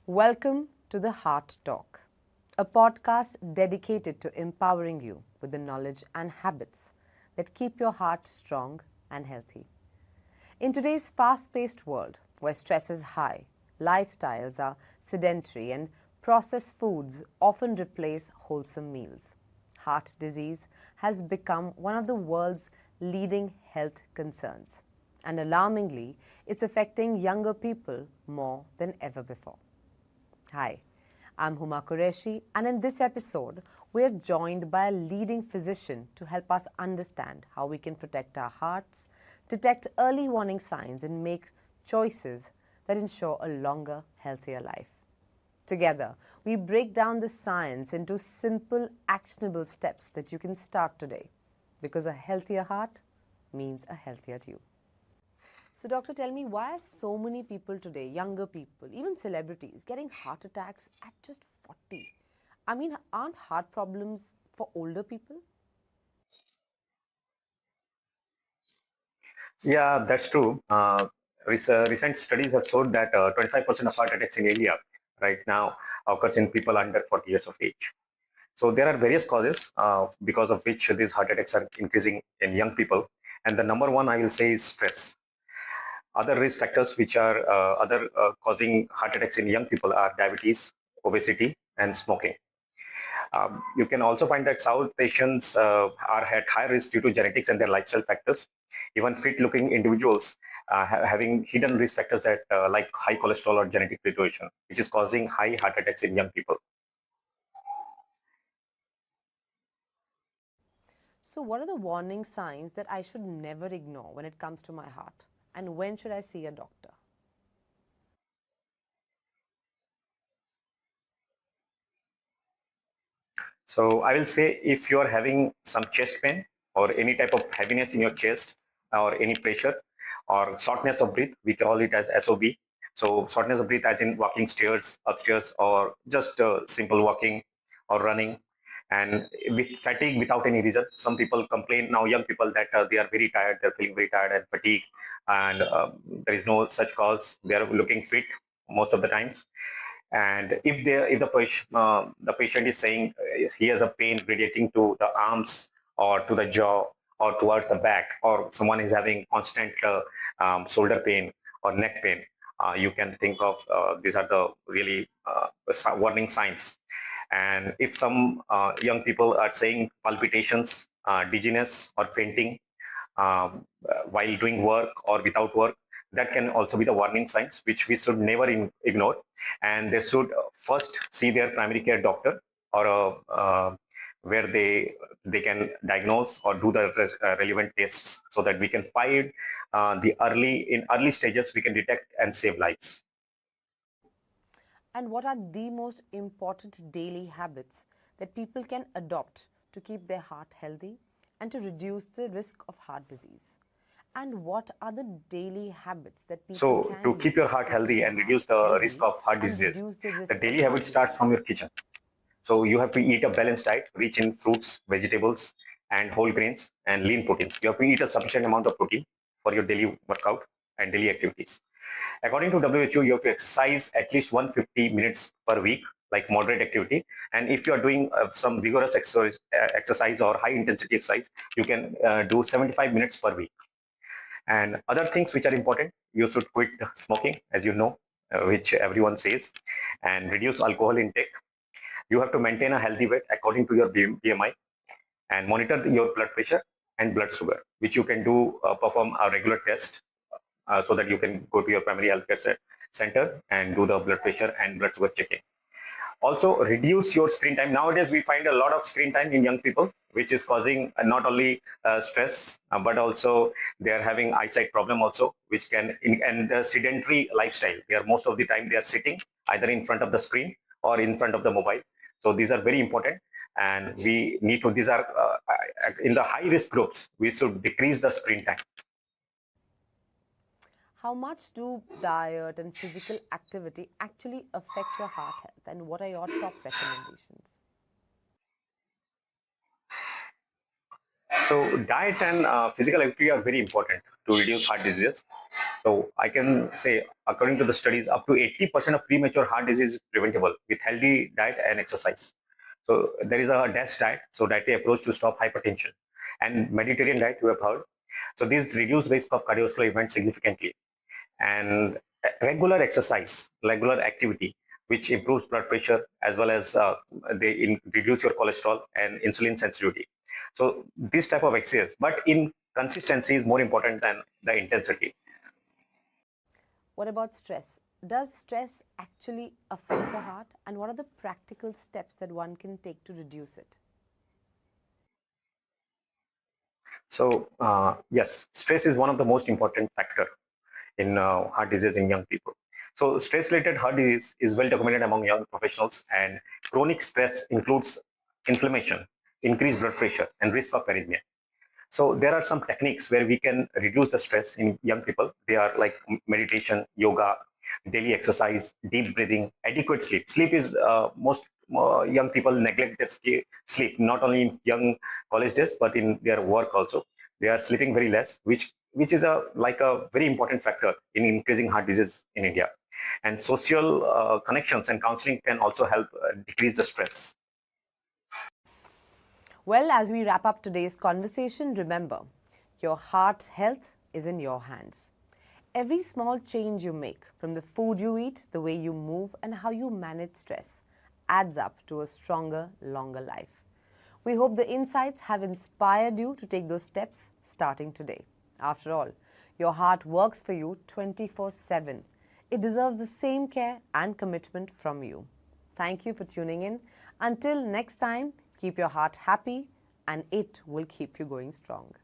Welcome to the Heart Talk, a podcast dedicated to empowering you with the knowledge and habits that keep your heart strong and healthy. In today's fast-paced world, where stress is high, lifestyles are sedentary, and processed foods often replace wholesome meals, heart disease has become one of the world's leading health concerns. And alarmingly, it's affecting younger people more than ever before. Hi, I'm Huma Qureshi, and in this episode, we're joined by a leading physician to help us understand how we can protect our hearts, detect early warning signs, and make choices that ensure a longer, healthier life. Together, we break down the science into simple, actionable steps that you can start today, because a healthier heart means a healthier you. So, doctor, tell me, why are so many people today, younger people, even celebrities, getting heart attacks at just 40? I mean, aren't heart problems for older people? Yeah, that's true. Recent studies have shown that 25% of heart attacks in India right now occurs in people under 40 years of age. So there are various causes because of which these heart attacks are increasing in young people. And the number one I will say is stress. Other risk factors which are other causing heart attacks in young people are diabetes, obesity, and smoking. You can also find that South Asians are at high risk due to genetics and their lifestyle factors. Even fit-looking individuals having hidden risk factors that like high cholesterol or genetic mutation, which is causing high heart attacks in young people. So, what are the warning signs that I should never ignore when it comes to my heart? And when should I see a doctor? So I will say if you are having some chest pain or any type of heaviness in your chest or any pressure or shortness of breath, we call it as SOB. So shortness of breath as in walking stairs, upstairs, or just simple walking or running, and with fatigue without any reason. Some people complain now, young people, that they are very tired, they're feeling very tired and fatigued, and there is no such cause. They are looking fit most of the times. And if the patient is saying he has a pain radiating to the arms or to the jaw or towards the back, or someone is having constant shoulder pain or neck pain, you can think of these are the really warning signs. And if some young people are saying palpitations, dizziness, or fainting while doing work or without work, that can also be the warning signs which we should never ignore. And they should first see their primary care doctor, or where they can diagnose or do the relevant tests, so that we can find the early stages we can detect and save lives. And what are the most important daily habits that people can adopt to keep their heart healthy and to reduce the risk of heart disease? And what are the daily habits that people So to can keep your use heart to keep healthy their and heart reduce the risk healthy of heart and diseases, reduce the the risk of daily habit heart starts disease? from your kitchen. So you have to eat a balanced diet rich in fruits, vegetables, and whole grains and lean proteins. You have to eat a sufficient amount of protein for your daily workout and daily activities. According to WHO, you have to exercise at least 150 minutes per week, like moderate activity. And if you are doing some vigorous exercise or high intensity exercise, you can do 75 minutes per week. And other things which are important, you should quit smoking, as you know, which everyone says, and reduce alcohol intake. You have to maintain a healthy weight according to your BMI, and monitor your blood pressure and blood sugar, which you can do, perform a regular test, so that you can go to your primary healthcare center and do the blood pressure and blood sugar checking. Also, reduce your screen time. Nowadays, we find a lot of screen time in young people, which is causing not only stress, but also they are having eyesight problem also, which and the sedentary lifestyle. They are most of the time they are sitting either in front of the screen or in front of the mobile. So these are very important, and we need to. These are in the high risk groups. We should decrease the screen time. How much do diet and physical activity actually affect your heart health, and what are your top recommendations? So diet and physical activity are very important to reduce heart disease. So I can say, according to the studies, up to 80% of premature heart disease is preventable with healthy diet and exercise. So there is a DASH diet, so dietary approach to stop hypertension, and Mediterranean diet you have heard. So these reduce risk of cardiovascular events significantly. And regular exercise, regular activity, which improves blood pressure as well as reduce your cholesterol and insulin sensitivity. So this type of exercise, but in consistency is more important than the intensity. What about stress? Does stress actually affect the heart? And what are the practical steps that one can take to reduce it? So yes, stress is one of the most important factor in heart disease in young people. So stress-related heart disease is well documented among young professionals, and chronic stress includes inflammation, increased blood pressure, and risk of arrhythmia. So there are some techniques where we can reduce the stress in young people. They are like meditation, yoga, daily exercise, deep breathing, adequate sleep. Sleep is most young people neglect their sleep, not only in young college days, but in their work also. They are sleeping very less, which is a very important factor in increasing heart disease in India. And social connections and counseling can also help decrease the stress. Well, as we wrap up today's conversation, remember your heart's health is in your hands. Every small change you make, from the food you eat, the way you move, and how you manage stress, adds up to a stronger, longer life. We hope the insights have inspired you to take those steps starting today. After all, your heart works for you 24/7. It deserves the same care and commitment from you. Thank you for tuning in. Until next time, keep your heart happy and it will keep you going strong.